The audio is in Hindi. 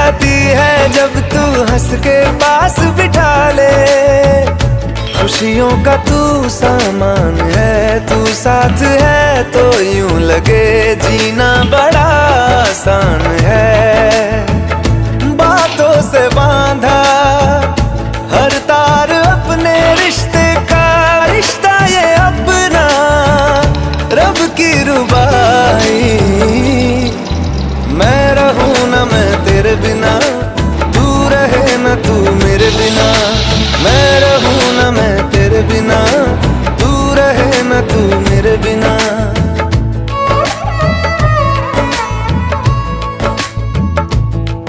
जाती है जब तू हंस के पास बिठा ले। खुशियों का तू सामान है, तू साथ है तो यूं लगे जीना बड़ा आसान है।